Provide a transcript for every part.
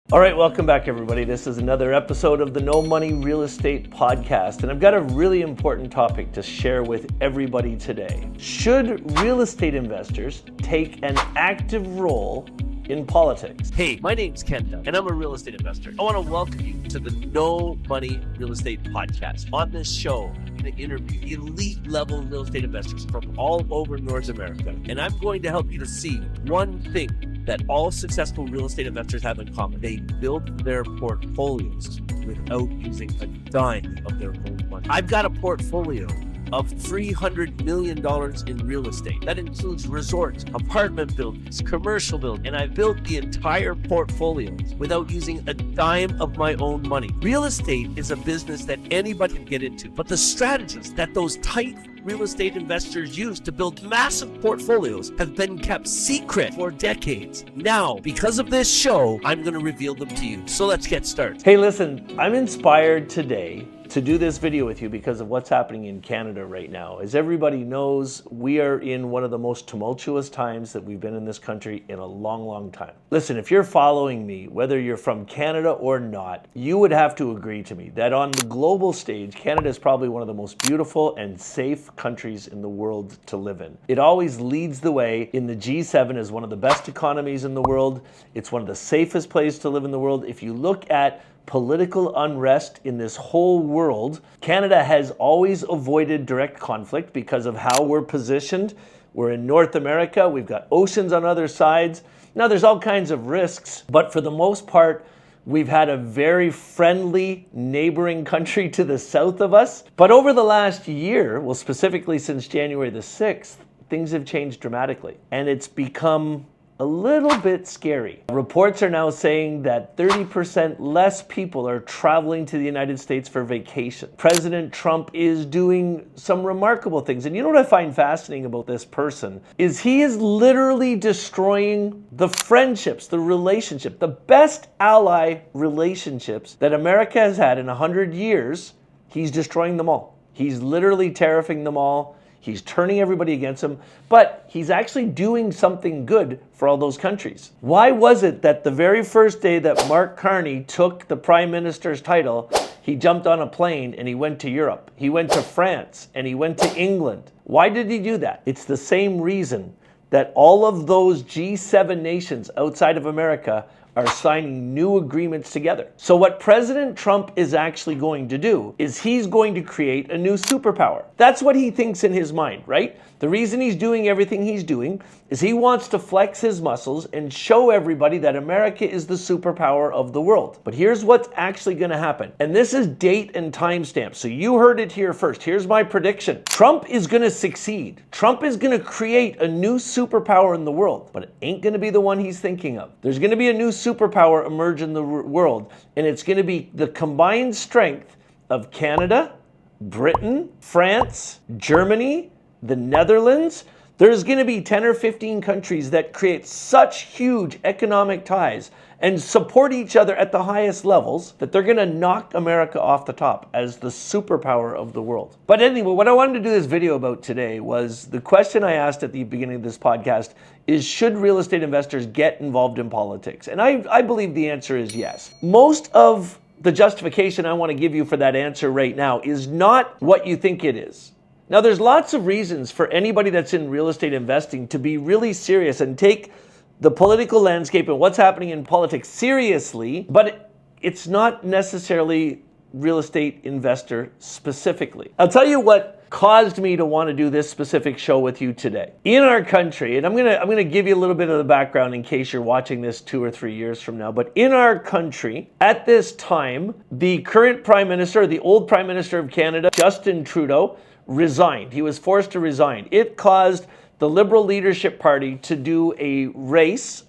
All right, welcome back, everybody. This is another episode of the No Money Real Estate Podcast, and I've got a really important topic to share with everybody today. Should real estate investors take an active role in politics? Hey, my name's Ken Doeck, and I'm a real estate investor. I want to welcome you to the No Money Real Estate Podcast. On this show, I'm going to interview elite level real estate investors from all over North America, and I'm going to help you to see one thing that all successful real estate investors have in common. They build their portfolios without using a dime of their own money. I've got a portfolio of $300 million in real estate. That includes resorts, apartment buildings, commercial buildings, and I built the entire portfolio without using a dime of my own money. Real estate is a business that anybody can get into, but the strategies that those tight real estate investors use to build massive portfolios have been kept secret for decades. Now, because of this show, I'm going to reveal them to you. So let's get started. Hey, listen, I'm inspired today to do this video with you because of what's happening in Canada right now. As everybody knows, we are in one of the most tumultuous times that we've been in this country in a long, long time. Listen, if you're following me, whether you're from Canada or not, you would have to agree to me that on the global stage, Canada is probably one of the most beautiful and safe countries in the world to live in. It always leads the way in the G7 as one of the best economies in the world. It's one of the safest places to live in the world. If you look at political unrest in this whole world, Canada has always avoided direct conflict because of how we're positioned. We're in North America, we've got oceans on other sides. Now there's all kinds of risks, but for the most part, we've had a very friendly neighboring country to the south of us. But over the last year, well, specifically since January the 6th, things have changed dramatically, and it's become a little bit scary. Reports are now saying that 30% less people are traveling to the United States for vacation. President Trump is doing some remarkable things. And you know what I find fascinating about this person is he is literally destroying the friendships, the relationship, the best ally relationships that America has had in 100 years. He's destroying them all. He's literally tariffing them all. He's turning everybody against him, but he's actually doing something good for all those countries. Why was it that the very first day that Mark Carney took the prime minister's title, he jumped on a plane and he went to Europe? He went to France and he went to England. Why did he do that? It's the same reason that all of those G7 nations outside of America are signing new agreements together. So what President Trump is actually going to do is he's going to create a new superpower. That's what he thinks in his mind, right? The reason he's doing everything he's doing is he wants to flex his muscles and show everybody that America is the superpower of the world. But here's what's actually going to happen. And this is date and timestamp. So you heard it here first. Here's my prediction. Trump is going to succeed. Trump is going to create a new superpower in the world, but it ain't going to be the one he's thinking of. There's going to be a new superpower emerge in the world, and it's going to be the combined strength of Canada, Britain, France, Germany, the Netherlands. There's going to be 10 or 15 countries that create such huge economic ties and support each other at the highest levels that they're going to knock America off the top as the superpower of the world. But anyway, what I wanted to do this video about today was the question I asked at the beginning of this podcast is, should real estate investors get involved in politics? And I believe the answer is yes. Most of the justification I want to give you for that answer right now is not what you think it is. Now, there's lots of reasons for anybody that's in real estate investing to be really serious and take the political landscape and what's happening in politics seriously, but it's not necessarily real estate investor specifically. I'll tell you what caused me to want to do this specific show with you today. In our country, and I'm gonna give you a little bit of the background in case you're watching this 2 or 3 years from now, but in our country, at this time, the current Prime Minister, the old Prime Minister of Canada, Justin Trudeau, resigned. He was forced to resign. It caused the Liberal Leadership Party to do a race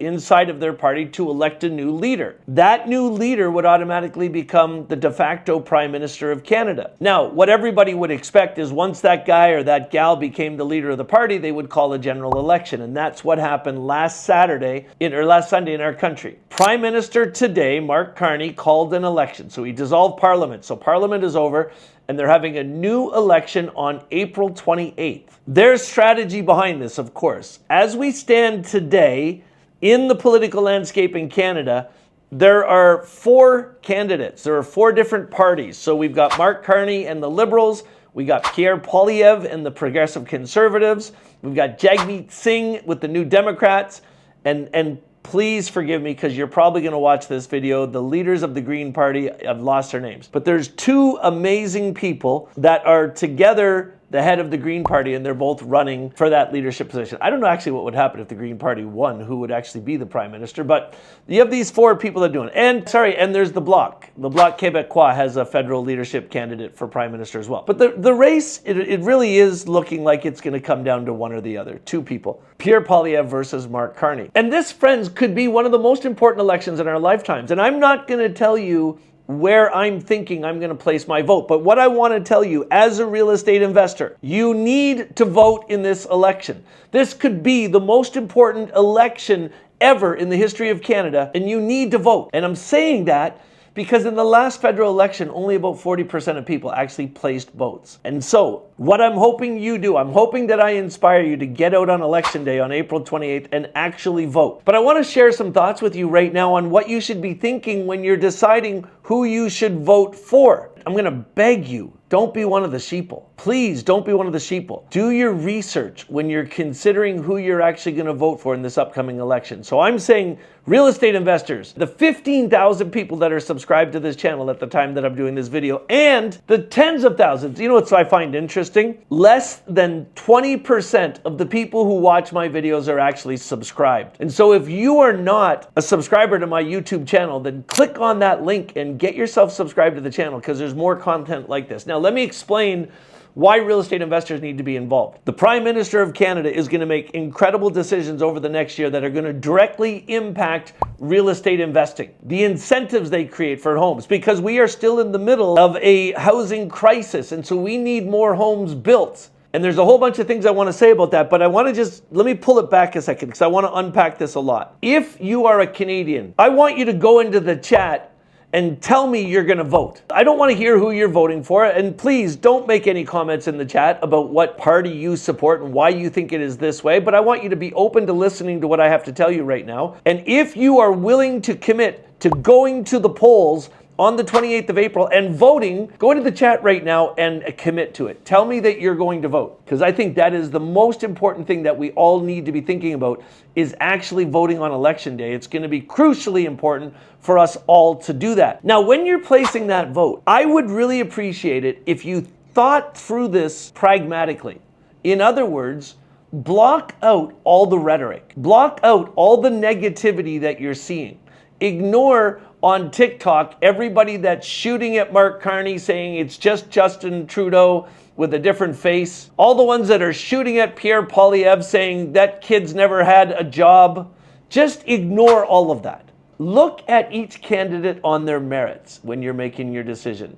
inside of their party to elect a new leader. That new leader would automatically become the de facto Prime Minister of Canada. Now, what everybody would expect is once that guy or that gal became the leader of the party, they would call a general election. And that's what happened last Sunday in our country. Prime Minister today, Mark Carney, called an election. So he dissolved Parliament. So Parliament is over, and they're having a new election on April 28th. There's strategy behind this, of course. As we stand today in the political landscape in Canada, There are 4 candidates. There are 4 different parties. So we've got Mark Carney and the Liberals. We got Pierre Poilievre and the Progressive Conservatives. We've got Jagmeet Singh with the New Democrats. And please forgive me because you're probably going to watch this video. The leaders of the Green Party, I've lost their names. But there's 2 amazing people that are together the head of the Green Party, and they're both running for that leadership position. I don't know actually what would happen if the Green Party won, who would actually be the Prime Minister, but you have these 4 people that are doing it. And there's the Bloc. The Bloc Québécois has a federal leadership candidate for Prime Minister as well. But the race, it really is looking like it's going to come down to one or the other. 2 people. Pierre Poilievre versus Mark Carney. And this, friends, could be one of the most important elections in our lifetimes. And I'm not going to tell you where I'm thinking I'm going to place my vote. But what I want to tell you as a real estate investor, you need to vote in this election. This could be the most important election ever in the history of Canada, and you need to vote. And I'm saying that because in the last federal election, only about 40% of people actually placed votes. And so what I'm hoping you do, I'm hoping that I inspire you to get out on election day on April 28th and actually vote. But I want to share some thoughts with you right now on what you should be thinking when you're deciding who you should vote for. I'm going to beg you, don't be one of the sheeple. Please don't be one of the sheeple. Do your research when you're considering who you're actually going to vote for in this upcoming election. So I'm saying, real estate investors, the 15,000 people that are subscribed to this channel at the time that I'm doing this video, and the tens of thousands. You know what I find interesting? Less than 20% of the people who watch my videos are actually subscribed. And so if you are not a subscriber to my YouTube channel, then click on that link and get yourself subscribed to the channel, because there's more content like this. Now, let me explain why real estate investors need to be involved. The Prime Minister of Canada is going to make incredible decisions over the next year that are going to directly impact real estate investing. The incentives they create for homes, because we are still in the middle of a housing crisis, and so we need more homes built. And there's a whole bunch of things I want to say about that, but I want to let me pull it back a second because I want to unpack this a lot. If you are a Canadian, I want you to go into the chat and tell me you're going to vote. I don't want to hear who you're voting for, and please don't make any comments in the chat about what party you support and why you think it is this way, but I want you to be open to listening to what I have to tell you right now. And if you are willing to commit to going to the polls on the 28th of April and voting, go into the chat right now and commit to it. Tell me that you're going to vote, because I think that is the most important thing that we all need to be thinking about, is actually voting on election day. It's going to be crucially important for us all to do that. Now, when you're placing that vote, I would really appreciate it if you thought through this pragmatically. In other words, block out all the rhetoric. Block out all the negativity that you're seeing. Ignore on TikTok everybody that's shooting at Mark Carney saying it's just Justin Trudeau with a different face. All the ones that are shooting at Pierre Poilievre saying that kid's never had a job. Just ignore all of that. Look at each candidate on their merits when you're making your decision.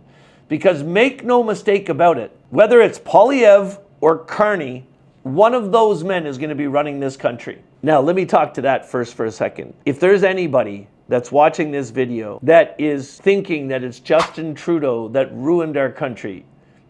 Because make no mistake about it, whether it's Poilievre or Carney, one of those men is going to be running this country. Now, let me talk to that first for a second. If there's anybody that's watching this video that is thinking that it's Justin Trudeau that ruined our country,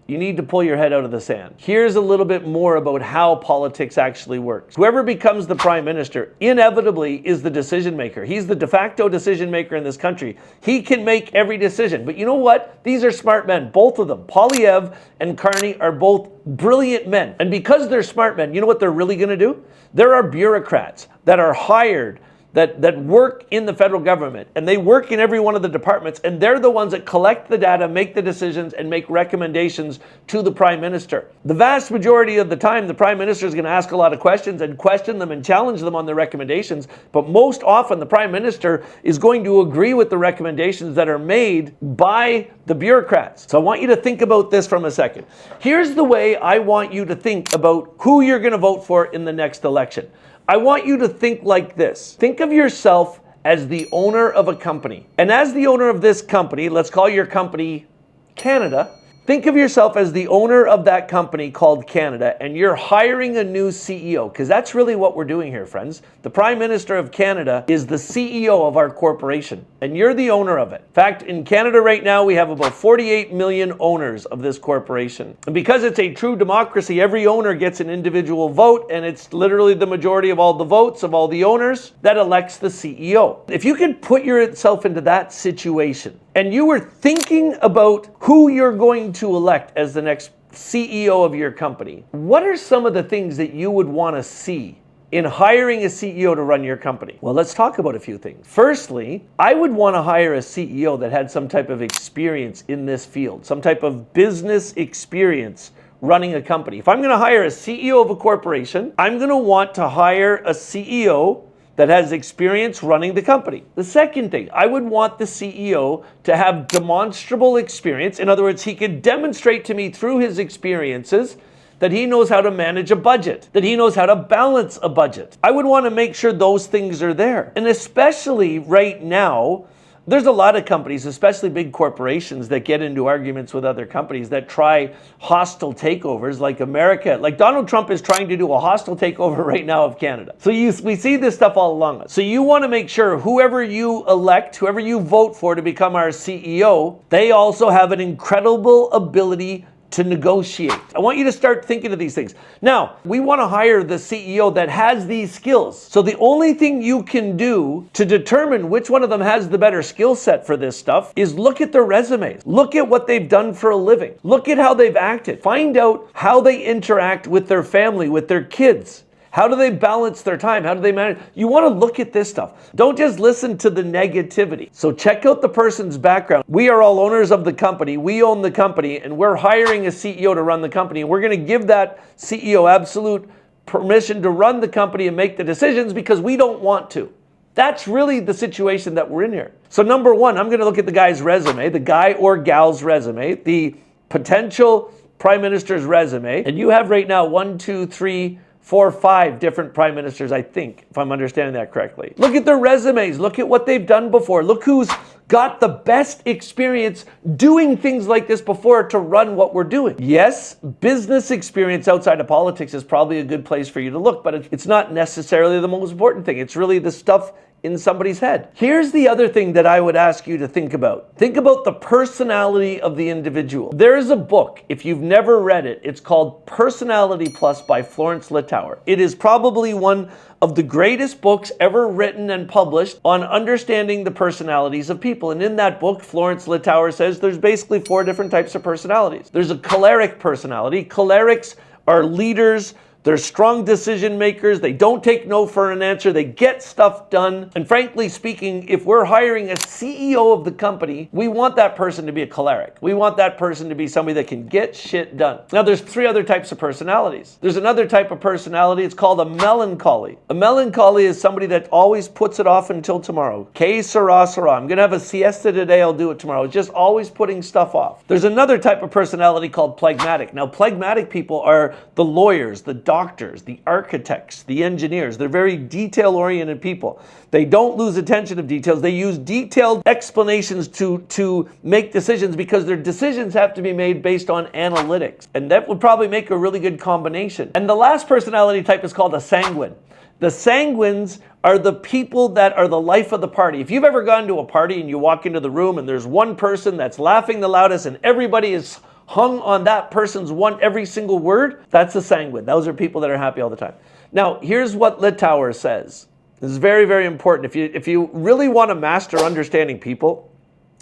you need to pull your head out of the sand. Here's a little bit more about how politics actually works. Whoever becomes the Prime Minister inevitably is the decision maker. He's the de facto decision maker in this country. He can make every decision. But you know what? These are smart men, both of them. Poilievre and Carney are both brilliant men. And because they're smart men, you know what they're really going to do? There are bureaucrats that are hired that work in the federal government, and they work in every one of the departments, and they're the ones that collect the data, make the decisions, and make recommendations to the Prime Minister. The vast majority of the time, the Prime Minister is going to ask a lot of questions and question them and challenge them on their recommendations, but most often the Prime Minister is going to agree with the recommendations that are made by the bureaucrats. So I want you to think about this from a second. Here's the way I want you to think about who you're going to vote for in the next election. I want you to think like this. Think of yourself as the owner of a company. And as the owner of this company, let's call your company Canada, Think of yourself as the owner of that company called Canada, and you're hiring a new CEO, because that's really what we're doing here, friends. The Prime Minister of Canada is the CEO of our corporation, and you're the owner of it. In fact, in Canada right now, we have about 48 million owners of this corporation. And because it's a true democracy, every owner gets an individual vote, and it's literally the majority of all the votes of all the owners that elects the CEO. If you could put yourself into that situation, and you were thinking about who you're going to elect as the next CEO of your company, what are some of the things that you would want to see in hiring a CEO to run your company? Well, let's talk about a few things. Firstly, I would want to hire a CEO that had some type of experience in this field, some type of business experience running a company. If I'm going to hire a CEO of a corporation, I'm going to want to hire a CEO that has experience running the company. The second thing, I would want the CEO to have demonstrable experience. In other words, he could demonstrate to me through his experiences that he knows how to manage a budget, that he knows how to balance a budget. I would want to make sure those things are there. And especially right now, there's a lot of companies, especially big corporations, that get into arguments with other companies that try hostile takeovers like America. Like Donald Trump is trying to do a hostile takeover right now of Canada. So we see this stuff all along us. So you want to make sure whoever you elect, whoever you vote for to become our CEO, they also have an incredible ability to negotiate. I want you to start thinking of these things. Now, we want to hire the CEO that has these skills. So the only thing you can do to determine which one of them has the better skill set for this stuff is look at their resumes. Look at what they've done for a living. Look at how they've acted. Find out how they interact with their family, with their kids. How do they balance their time? How do they manage? You want to look at this stuff. Don't just listen to the negativity. So check out the person's background. We are all owners of the company. We own the company, and we're hiring a CEO to run the company. And we're going to give that CEO absolute permission to run the company and make the decisions because we don't want to. That's really the situation that we're in here. So number one, I'm going to look at the guy's resume, the guy or gal's resume, the potential prime minister's resume. And you have right now 1, 2, 3, 4, 5 different prime ministers, I think, if I'm understanding that correctly. Look at their resumes. Look at what they've done before. Look who's got the best experience doing things like this before to run what we're doing. Yes, business experience outside of politics is probably a good place for you to look, but it's not necessarily the most important thing. It's really the stuff in somebody's head. Here's the other thing that I would ask you to think about. Think about the personality of the individual. There is a book, if you've never read it, it's called Personality Plus by Florence Littauer. It is probably one of the greatest books ever written and published on understanding the personalities of people. And in that book, Florence Littauer says there's basically 4 different types of personalities. There's a choleric personality. Cholerics are leaders. They're strong decision makers. They don't take no for an answer. They get stuff done. And frankly speaking, if we're hiring a CEO of the company, we want that person to be a choleric. We want that person to be somebody that can get shit done. Now, there's 3 other types of personalities. There's another type of personality. It's called a melancholy. A melancholy is somebody that always puts it off until tomorrow. Que sera, sera. I'm going to have a siesta today. I'll do it tomorrow. It's just always putting stuff off. There's another type of personality called phlegmatic. Now, phlegmatic people are the lawyers, the doctors, the architects, the engineers. They're very detail-oriented people. They don't lose attention of details. They use detailed explanations to make decisions because their decisions have to be made based on analytics. And that would probably make a really good combination. And the last personality type is called a sanguine. The sanguines are the people that are the life of the party. If you've ever gone to a party and you walk into the room and there's one person that's laughing the loudest and everybody is hung on that person's every single word, that's a sanguine. Those are people that are happy all the time. Now, here's what Littauer says. This is very, very important. If you really want to master understanding people,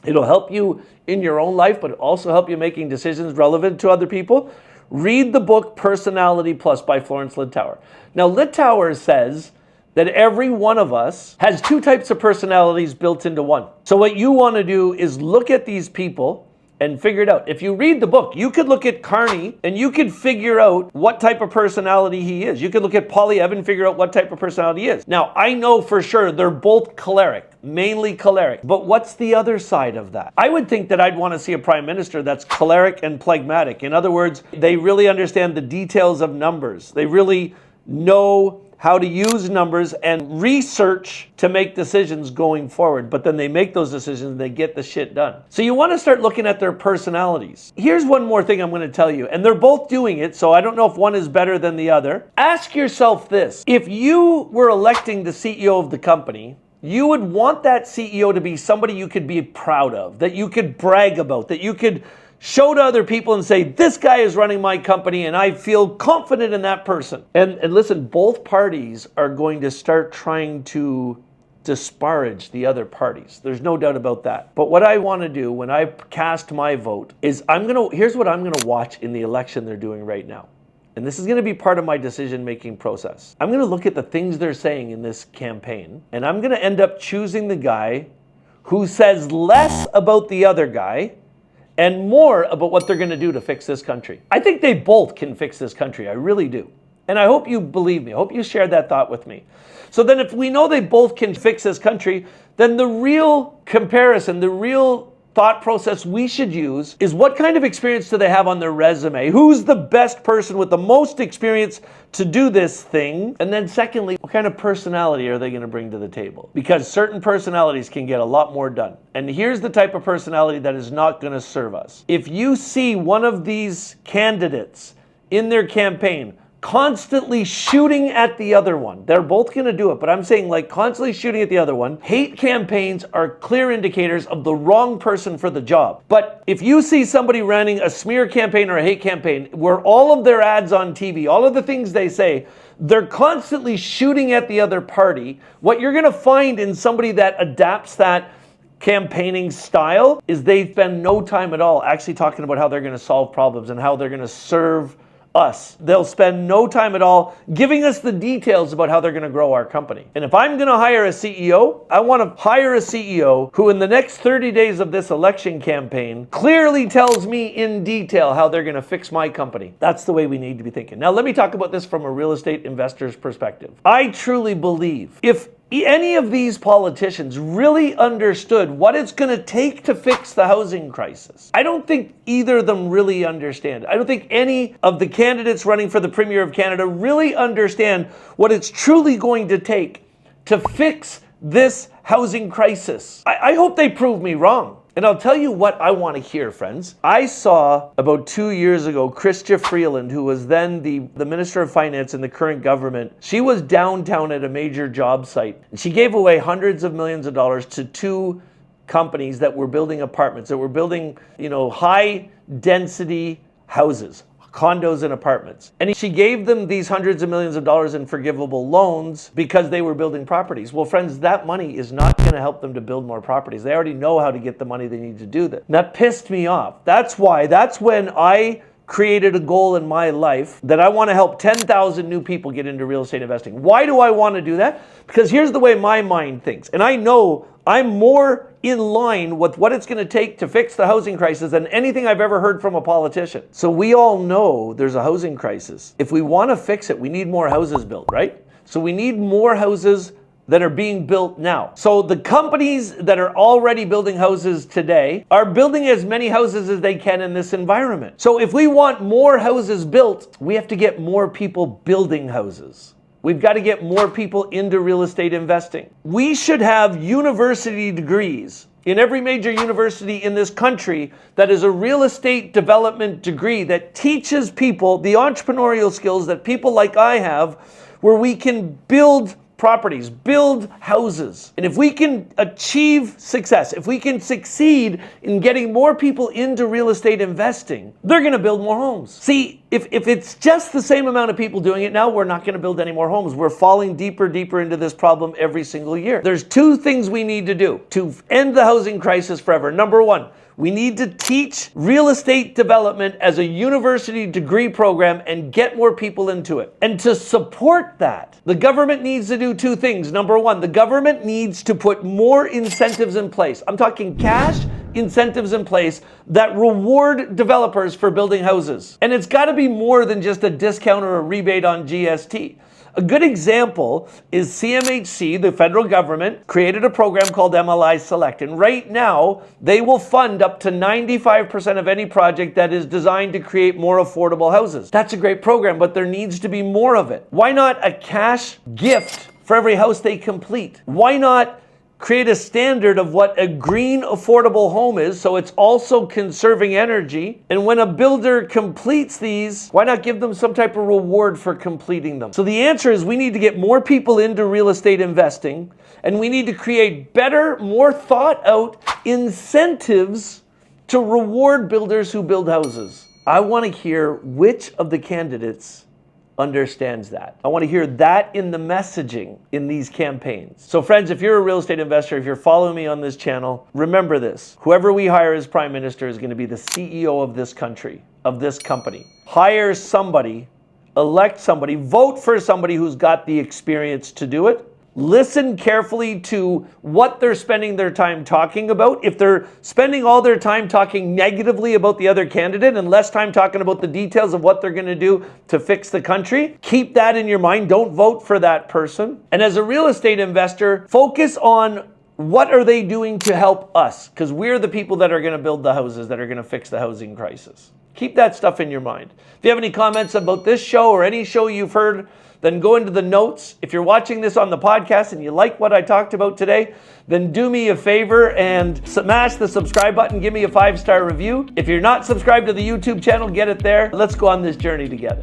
it'll help you in your own life, but also help you making decisions relevant to other people. Read the book Personality Plus by Florence Littauer. Now, Littauer says that every one of us has 2 types of personalities built into one. So what you want to do is look at these people and figure it out. If you read the book, you could look at Carney and you could figure out what type of personality he is. You could look at Polyev and figure out what type of personality he is. Now, I know for sure they're both choleric, mainly choleric. But what's the other side of that? I would think that I'd want to see a prime minister that's choleric and phlegmatic. In other words, they really understand the details of numbers. They really know how to use numbers and research to make decisions going forward. But then they make those decisions and they get the shit done. So you want to start looking at their personalities. Here's one more thing I'm going to tell you, and they're both doing it, so I don't know if one is better than the other. Ask yourself this: if you were electing the CEO of the company, you would want that CEO to be somebody you could be proud of, that you could brag about, that you could show to other people and say, this guy is running my company and I feel confident in that person. And listen, both parties are going to start trying to disparage the other parties. There's no doubt about that. But what I want to do when I cast my vote is here's what I'm going to watch in the election they're doing right now. And this is going to be part of my decision-making process. I'm going to look at the things they're saying in this campaign, and I'm going to end up choosing the guy who says less about the other guy and more about what they're going to do to fix this country. I think they both can fix this country. I really do. And I hope you believe me. I hope you share that thought with me. So then if we know they both can fix this country, then the real comparison, the real thought process we should use is what kind of experience do they have on their resume? Who's the best person with the most experience to do this thing? And then secondly, what kind of personality are they going to bring to the table? Because certain personalities can get a lot more done. And here's the type of personality that is not going to serve us. If you see one of these candidates in their campaign constantly shooting at the other one. They're both going to do it, but I'm saying like constantly shooting at the other one. Hate campaigns are clear indicators of the wrong person for the job. But if you see somebody running a smear campaign or a hate campaign where all of their ads on TV, all of the things they say, they're constantly shooting at the other party, what you're going to find in somebody that adapts that campaigning style is they spend no time at all actually talking about how they're going to solve problems and how they're going to serve us. They'll spend no time at all giving us the details about how they're going to grow our company. And if I'm going to hire a CEO, I want to hire a CEO who in the next 30 days of this election campaign clearly tells me in detail how they're going to fix my company. That's the way we need to be thinking. Now, let me talk about this from a real estate investor's perspective. I truly believe if any of these politicians really understood what it's going to take to fix the housing crisis, I don't think either of them really understand. I don't think any of the candidates running for the Premier of Canada really understand what it's truly going to take to fix this housing crisis. I hope they prove me wrong. And I'll tell you what I want to hear, friends. I saw about 2 years ago, Chrystia Freeland, who was then the Minister of Finance in the current government. She was downtown at a major job site. And she gave away hundreds of millions of dollars to two companies that were building apartments, that were building, high density houses, condos and apartments. And she gave them these hundreds of millions of dollars in forgivable loans because they were building properties. Well, friends, that money is not going to help them to build more properties. They already know how to get the money they need to do that. And that pissed me off. That's when I created a goal in my life that I want to help 10,000 new people get into real estate investing. Why do I want to do that? Because here's the way my mind thinks. And I know I'm more in line with what it's going to take to fix the housing crisis than anything I've ever heard from a politician. So we all know there's a housing crisis. If we want to fix it, we need more houses built, right? So we need more houses that are being built now. So the companies that are already building houses today are building as many houses as they can in this environment. So if we want more houses built, we have to get more people building houses. We've got to get more people into real estate investing. We should have university degrees in every major university in this country that is a real estate development degree that teaches people the entrepreneurial skills that people like I have, where we can build properties, build houses. And if we can achieve success, if we can succeed in getting more people into real estate investing, they're going to build more homes. See, if it's just the same amount of people doing it now, we're not going to build any more homes. We're falling deeper into this problem every single year. There's two things we need to do to end the housing crisis forever. Number one, we need to teach real estate development as a university degree program and get more people into it. And to support that, the government needs to do two things. Number one, the government needs to put more incentives in place. I'm talking cash incentives in place that reward developers for building houses. And it's got to be more than just a discount or a rebate on GST. A good example is CMHC, the federal government, created a program called MLI Select. And right now, they will fund up to 95% of any project that is designed to create more affordable houses. That's a great program, but there needs to be more of it. Why not a cash gift for every house they complete? Why not create a standard of what a green affordable home is, so it's also conserving energy? And when a builder completes these, why not give them some type of reward for completing them? So the answer is we need to get more people into real estate investing, and we need to create better, more thought out incentives to reward builders who build houses. I want to hear which of the candidates understands that. I want to hear that in the messaging in these campaigns. So friends, if you're a real estate investor, if you're following me on this channel, remember this. Whoever we hire as prime minister is going to be the CEO of this country, of this company. Hire somebody, elect somebody, vote for somebody who's got the experience to do it. Listen carefully to what they're spending their time talking about. If they're spending all their time talking negatively about the other candidate and less time talking about the details of what they're going to do to fix the country, keep that in your mind. Don't vote for that person. And as a real estate investor, focus on what are they doing to help us? Because we're the people that are going to build the houses that are going to fix the housing crisis. Keep that stuff in your mind. If you have any comments about this show or any show you've heard, then go into the notes. If you're watching this on the podcast and you like what I talked about today, then do me a favor and smash the subscribe button. Give me a 5-star review. If you're not subscribed to the YouTube channel, get it there. Let's go on this journey together.